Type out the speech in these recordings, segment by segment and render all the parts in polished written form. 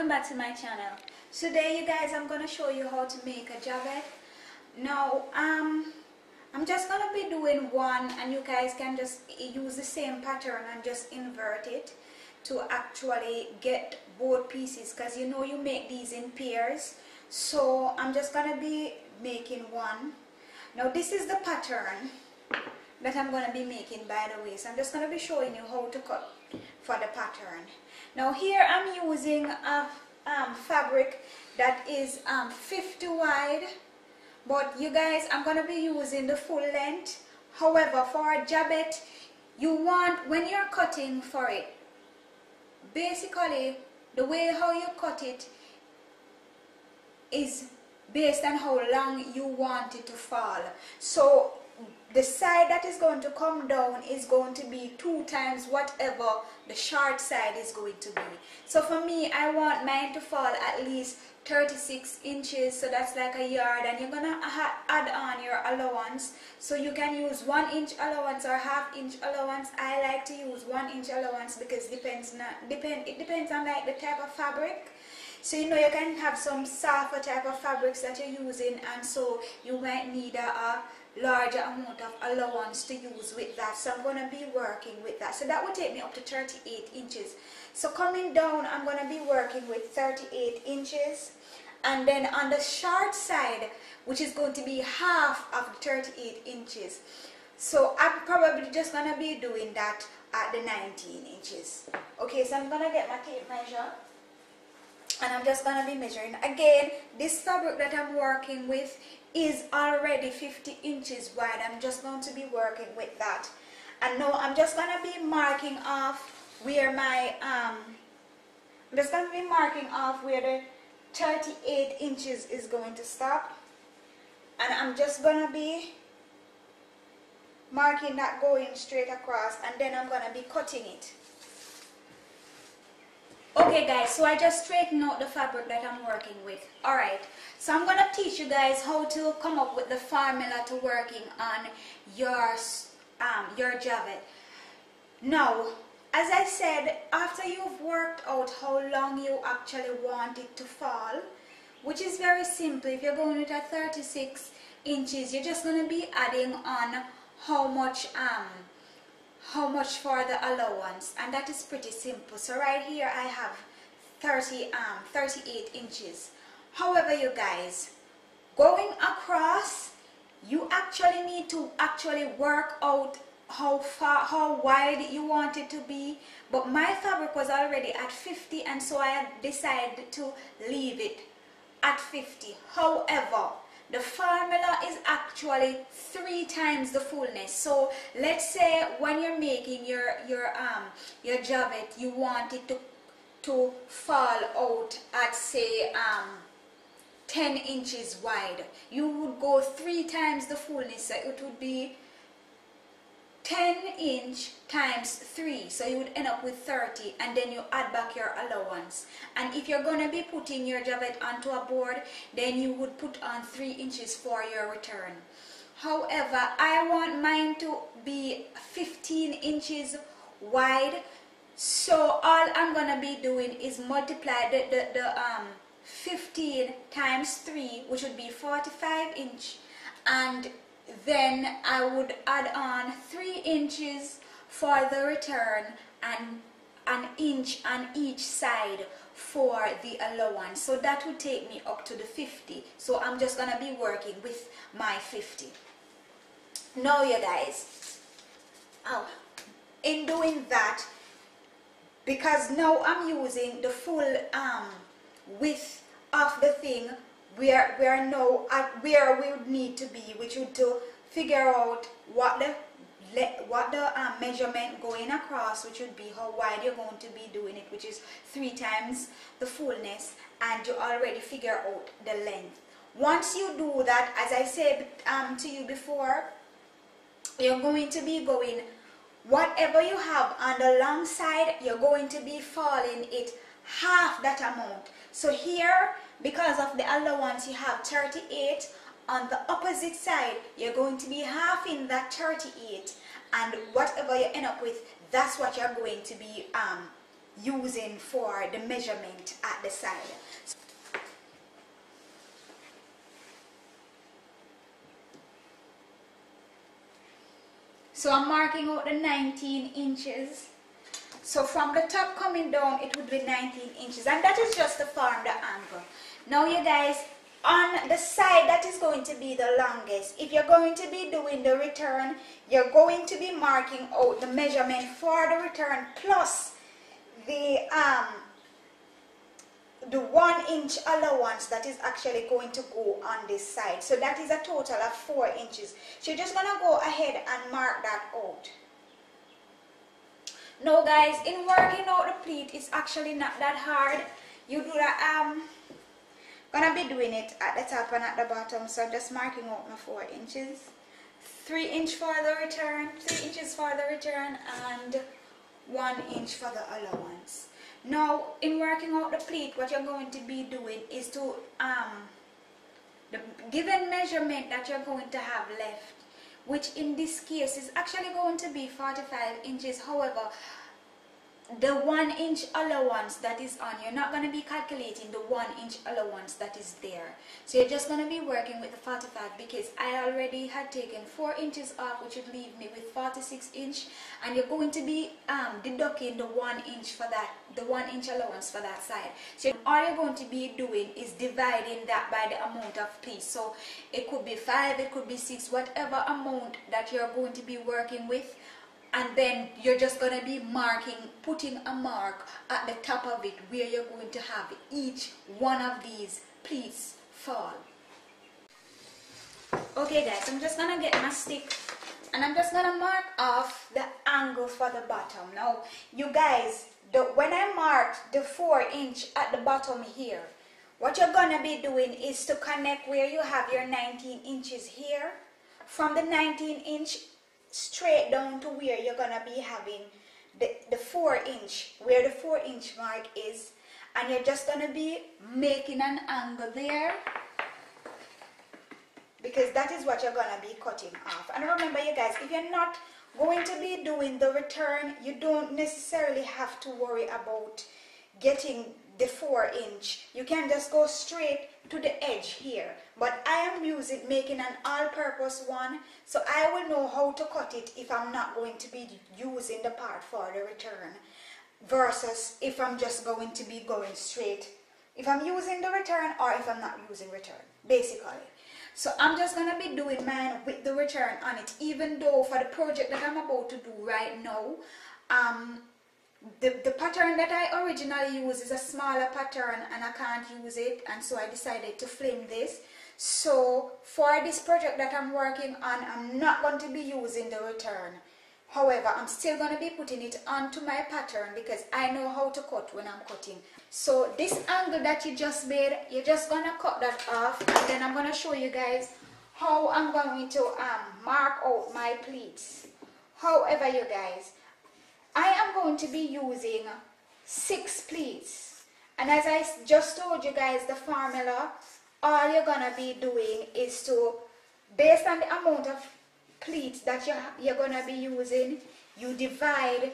welcome back to my channel. Today you guys, I'm gonna show you how to make a jabot. Now I'm just gonna be doing one, and you guys can just use the same pattern and just invert it to actually get both pieces, because you know you make these in pairs. So I'm just gonna be making one. Now this is the pattern that I'm gonna be making, by the way. So I'm just gonna be showing you how to cut for the pattern. Now here I'm using a fabric that is 50 wide, but you guys, I'm gonna be using the full length. However, for a jabot, you want, when you're cutting for it, basically the way how you cut it is based on how long you want it to fall. So the side that is going to come down is going to be 2 times whatever the short side is going to be. So for me, I want mine to fall at least 36 inches, so that's like a yard, and you're gonna add on your allowance. So you can use 1 inch allowance or ½ inch allowance. I like to use 1 inch allowance because it depends on like the type of fabric. So you know, you can have some softer type of fabrics that you're using, and so you might need a larger amount of allowance to use with that. So I'm going to be working with that. So that will take me up to 38 inches. So coming down, I'm going to be working with 38 inches. And then on the short side, which is going to be half of the 38 inches. So I'm probably just going to be doing that at the 19 inches. Okay, so I'm going to get my tape measure. And I'm just going to be measuring. Again, this fabric that I'm working with is already 50 inches wide. I'm just going to be working with that. And now I'm just going to be marking off where my, I'm just going to be marking off where the 38 inches is going to stop. And I'm just going to be marking that going straight across, and then I'm going to be cutting it. Okay guys, so I just straightened out the fabric that I'm working with. Alright, so I'm going to teach you guys how to come up with the formula to working on your jabot. Now, as I said, after you've worked out how long you actually want it to fall, which is very simple, if you're going with a 36 inches, you're just going to be adding on how much for the allowance, and that is pretty simple. So right here I have 38 inches. However, you guys, going across, you actually need to work out how wide you want it to be. But my fabric was already at 50, and so I decided to leave it at 50. However, the formula is actually 3 times the fullness. So let's say when you're making your jabot, you want it to fall out at, say, 10 inches wide. You would go 3 times the fullness. So it would be 10 inch times 3, so you would end up with 30, and then you add back your allowance. And if you're going to be putting your jabot onto a board, then you would put on 3 inches for your return. However, I want mine to be 15 inches wide, so all I'm going to be doing is multiply the 15 times 3, which would be 45 inch, and then I would add on 3 inches for the return and an inch on each side for the allowance. So that would take me up to the 50. So I'm just going to be working with my 50. Now you guys, in doing that, because now I'm using the full width of the thing, we are now at where we would need to be, which would to figure out what the measurement going across, which would be how wide you're going to be doing it, which is 3 times the fullness, and you already figure out the length. Once you do that, as I said to you before, you're going to be going, whatever you have on the long side, you're going to be falling it half that amount. So here, because of the allowance, you have 38. On the opposite side, you're going to be half in that 38, and whatever you end up with, that's what you're going to be using for the measurement at the side. So I'm marking out the 19 inches. So from the top coming down, it would be 19 inches. And that is just to form the angle. Now you guys, on the side that is going to be the longest, if you're going to be doing the return, you're going to be marking out the measurement for the return plus the 1 inch allowance that is actually going to go on this side. So that is a total of 4 inches. So you're just gonna go ahead and mark that out. Now guys, in working out the pleat, it's actually not that hard. You do that, gonna be doing it at the top and at the bottom. So I'm just marking out my 4 inches. 3 inch for the return, 3 inches for the return, and 1 inch for the allowance. Now, in working out the pleat, what you're going to be doing is to, the given measurement that you're going to have left, which in this case is actually going to be 45 inches. However, the 1 inch allowance that is on, you're not going to be calculating the 1 inch allowance that is there. So you're just going to be working with the 45 because I already had taken 4 inches off, which would leave me with 46 inch, and you're going to be deducting the 1 inch for that, the 1 inch allowance for that side. So all you're going to be doing is dividing that by the amount of pleat. So it could be 5, it could be 6, whatever amount that you're going to be working with. And then you're just going to be marking, putting a mark at the top of it where you're going to have each one of these pleats fall. Okay guys, I'm just going to get my stick and I'm just going to mark off the angle for the bottom. Now you guys, when I marked the 4 inch at the bottom here, what you're going to be doing is to connect where you have your 19 inches here. From the 19 inch straight down to where you're gonna be having the 4 inch, where the 4 inch mark is, and you're just gonna be making an angle there because that is what you're gonna be cutting off. And remember you guys, if you're not going to be doing the return, you don't necessarily have to worry about getting the 4 inch. You can just go straight to the edge here, but I am making an all-purpose one, so I will know how to cut it if I'm not going to be using the part for the return versus if I'm just going to be going straight, if I'm using the return or if I'm not using return, basically. So I'm just going to be doing mine with the return on it, even though for the project that I'm about to do right now, the pattern that I originally use is a smaller pattern and I can't use it, and so I decided to film this. So for this project that I'm working on, I'm not going to be using the return. However, I'm still going to be putting it onto my pattern because I know how to cut when I'm cutting. So this angle that you just made, you're just going to cut that off, and then I'm going to show you guys how I'm going to mark out my pleats. However, you guys, I am going to be using 6 pleats, and as I just told you guys the formula, all you're gonna be doing is to, based on the amount of pleats that you're gonna be using, you divide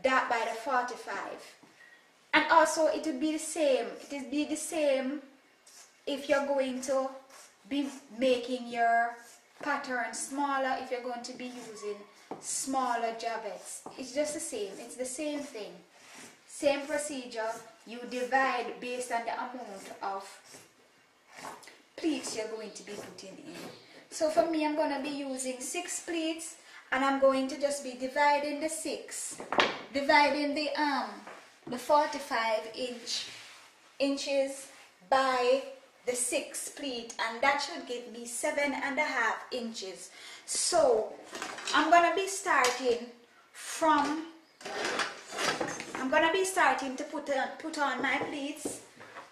that by the 45. And also it would be the same, if you're going to be making your pattern smaller, if you're going to be using smaller jabots. It's just the same, it's the same thing, same procedure. You divide based on the amount of pleats you're going to be putting in. So for me, I'm going to be using 6 pleats, and I'm going to just be dividing the 6, dividing the 45 inches by the 6 pleat, and that should give me 7.5 inches. So I'm gonna be starting to put on my pleats.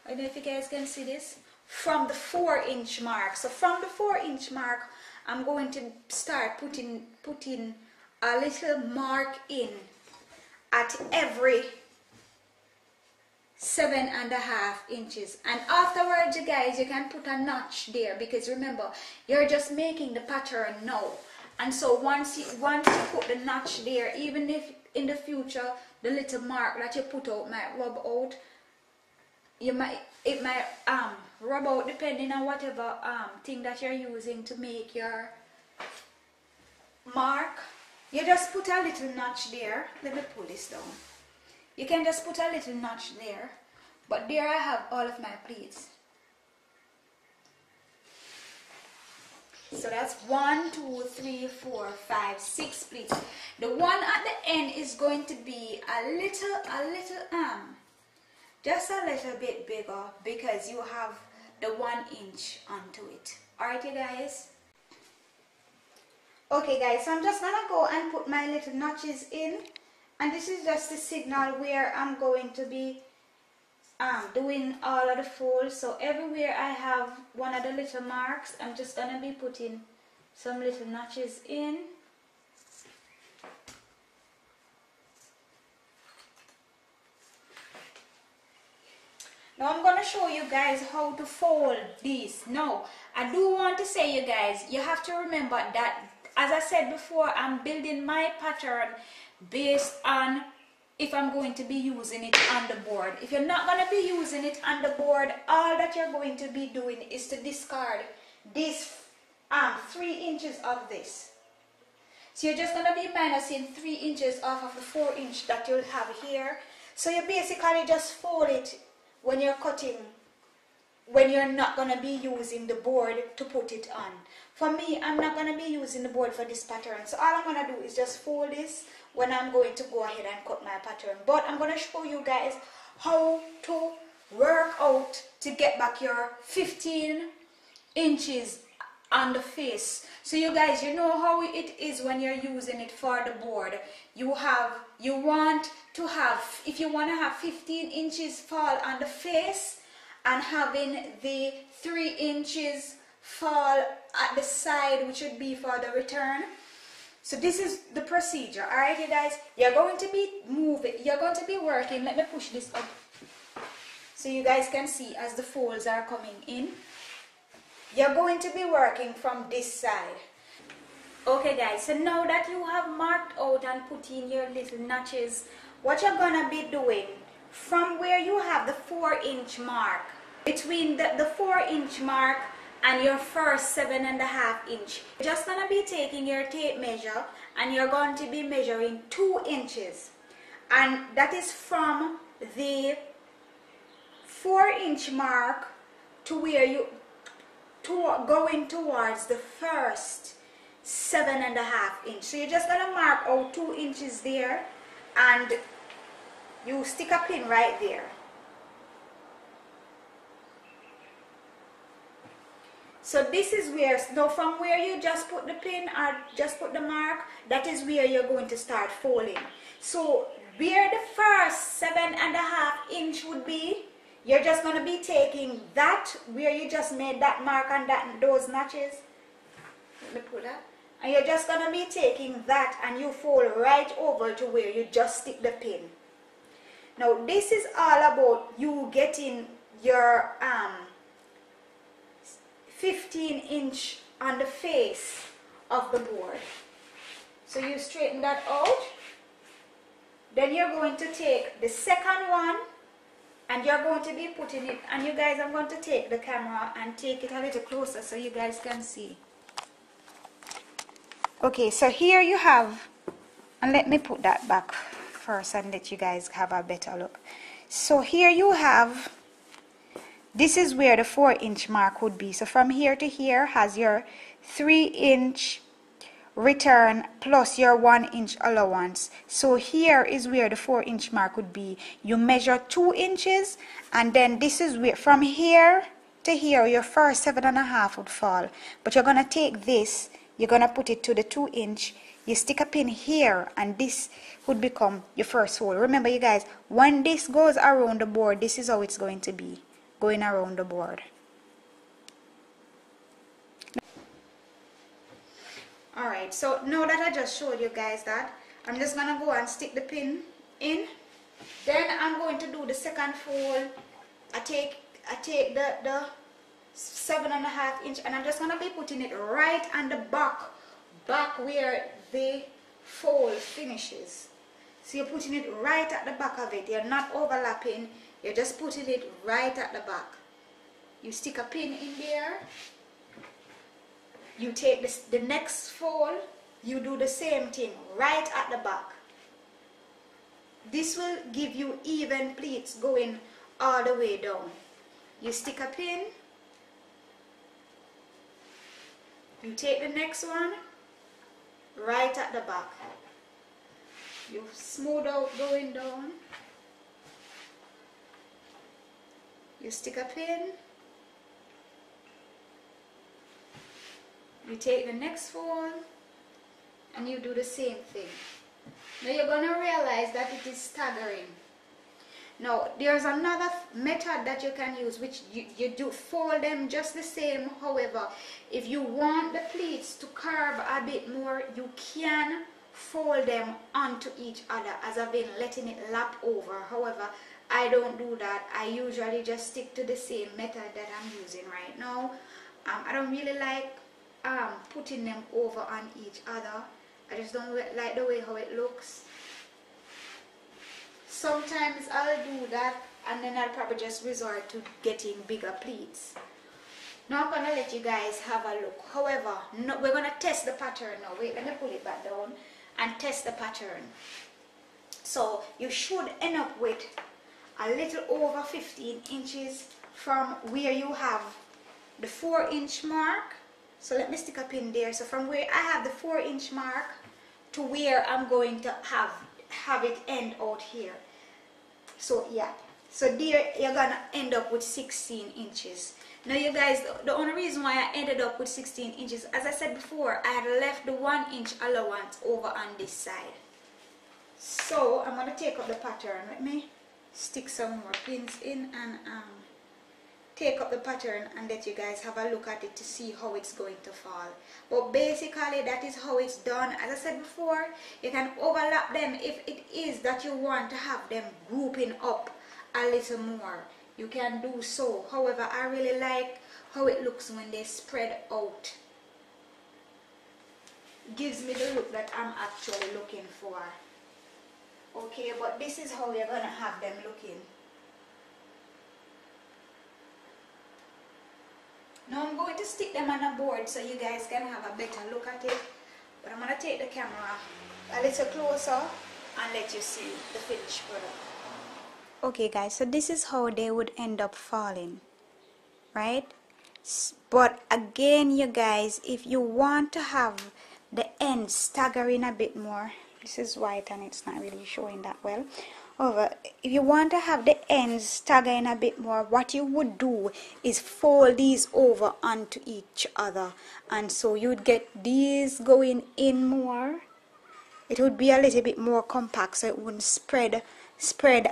I don't know if you guys can see this, from the 4 inch mark. So from the 4 inch mark, I'm going to start putting a little mark in at every 7.5 inches, and afterwards you guys, you can put a notch there because remember, you're just making the pattern now. And so once you put the notch there, even if in the future the little mark that you put out might rub out. It might rub out depending on whatever thing that you're using to make your mark. You just put a little notch there. Let me pull this down. You can just put a little notch there, but there I have all of my pleats. So that's 1, 2, 3, 4, 5, 6 pleats. The one at the end is going to be just a little bit bigger because you have the 1 inch onto it. Alright, you guys. Okay guys, so I'm just gonna go and put my little notches in, and this is just the signal where I'm going to be doing all of the folds. So everywhere I have one of the little marks, I'm just gonna be putting some little notches in. Now I'm gonna show you guys how to fold these. Now I do want to say, you guys, you have to remember that, as I said before, I'm building my pattern based on if I'm going to be using it on the board. If you're not going to be using it on the board, all that you're going to be doing is to discard this 3 inches of this. So you're just going to be minusing 3 inches off of the 4 inch that you'll have here. So you basically just fold it when you're cutting, when you're not going to be using the board to put it on. For me, I'm not going to be using the board for this pattern, so all I'm going to do is just fold this when I'm going to go ahead and cut my pattern. But I'm going to show you guys how to work out to get back your 15 inches on the face. So you guys, you know how it is when you're using it for the board. You want to have, if you want to have 15 inches fall on the face, and having the 3 inches fall at the side, which would be for the return. So this is the procedure. All right, you guys, you're going to be moving, you're going to be working. Let me push this up so you guys can see as the folds are coming in. You're going to be working from this side. Okay guys, so now that you have marked out and put in your little notches, what you're gonna be doing, from where you have the 4 inch mark, between the 4 inch mark and your first 7.5 inch, you're just gonna be taking your tape measure and you're going to be measuring 2 inches, and that is from the 4 inch mark to where you going towards the first 7.5 inch. So you're just gonna mark out 2 inches there, and you stick a pin right there. So this is where, now from where you just put the pin or just put the mark, that is where you're going to start folding. So where the first 7.5 inch would be, you're just going to be taking that, where you just made that mark and those notches. Let me put that. And you're just going to be taking that and you fold right over to where you just stick the pin. Now this is all about you getting your 15 inch on the face of the board. So you straighten that out. Then you're going to take the second one and you're going to be putting it, and you guys, I'm going to take the camera and take it a little closer so you guys can see. Okay, so here you have, and let me put that back first and let you guys have a better look. So here you have, this is where the 4 inch mark would be. So from here to here has your 3 inch return plus your 1 inch allowance. So here is where the 4 inch mark would be. You measure 2 inches, and then this is where, from here to here, your first 7.5 would fall. But you're gonna take this, you're gonna put it to the 2 inch, you stick a pin here, and this would become your first hole. Remember you guys, when this goes around the board, this is how it's going to be, going around the board. Alright, so now that I just showed you guys that, I'm just gonna go and stick the pin in. Then I'm going to do the second fold. I take the 7.5 inch, and I'm just gonna be putting it right on the back where the fold finishes. So you're putting it right at the back of it. You're not overlapping. You're just putting it right at the back. You stick a pin in there. You take the next fold. You do the same thing right at the back. This will give you even pleats going all the way down. You stick a pin. You take the next one right at the back. You smooth out going down. You stick a pin. You take the next one and you do the same thing. Now you're going to realize that it is staggering. Now there's another method that you can use, which you do fold them just the same. However, if you want the pleats to curve a bit more, you can fold them onto each other, as I've been letting it lap over. However, I don't do that. I usually just stick to the same method that I'm using right now. I don't really like putting them over on each other. I just don't like the way how it looks. Sometimes I'll do that and then I'll probably just resort to getting bigger pleats. Now I'm going to let you guys have a look. However, no, we're going to test the pattern now. Wait, let me pull it back down and test the pattern. So you should end up with a little over 15 inches from where you have the 4-inch mark. So let me stick a pin there. So from where I have the 4-inch mark to where I'm going to have it end out here. So yeah, so there you're gonna end up with 16 inches. Now you guys, the only reason why I ended up with 16 inches, as I said before, I had left the 1-inch allowance over on this side. So I'm gonna take up the pattern. Let me stick some more pins in and take up the pattern and let you guys have a look at it to see how it's going to fall. But basically that is how it's done. As I said before, you can overlap them if it is that you want to have them grouping up a little more. You can do so. However, I really like how it looks when they spread out. Gives me the look that I'm actually looking for. Okay, but this is how you're gonna have them looking. Now I'm going to stick them on a board so you guys can have a better look at it. But I'm going to take the camera a little closer and let you see the finished product. Okay guys, so this is how they would end up falling, right? But again, you guys, if you want to have the ends staggering a bit more, this is white and it's not really showing that well. However, if you want to have the ends staggering a bit more, what you would do is fold these over onto each other, and so you'd get these going in more. It would be a little bit more compact, so it wouldn't spread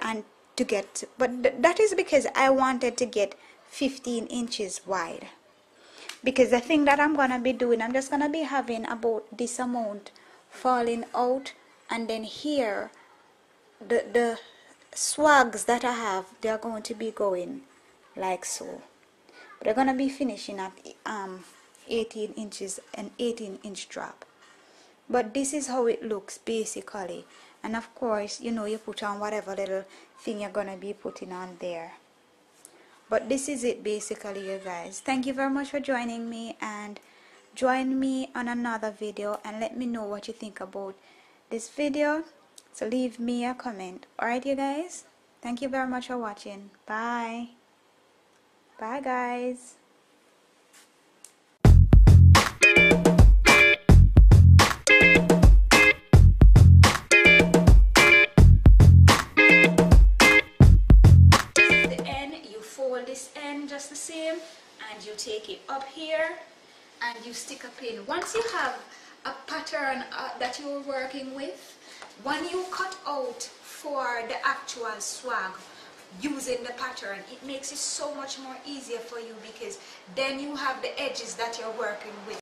and to get. But that is because I wanted to get 15 inches wide. Because the thing that I'm gonna be doing, I'm just gonna be having about this amount falling out, and then here the swags that I have, they're going to be going like so. But they're gonna be finishing at 18 inches, an 18-inch drop. But this is how it looks basically. And of course, you know, you put on whatever little thing you're gonna be putting on there. But this is it basically, you guys. Thank you very much for joining me, and join me on another video and let me know what you think about this video. So leave me a comment. Alright, you guys? Thank you very much for watching. Bye. Bye, guys. This is the end. You fold this end just the same, and you take it up here and you stick a pin. Once you have a pattern that you're working with, when you cut out for the actual swag using the pattern, it makes it so much more easier for you, because then you have the edges that you're working with.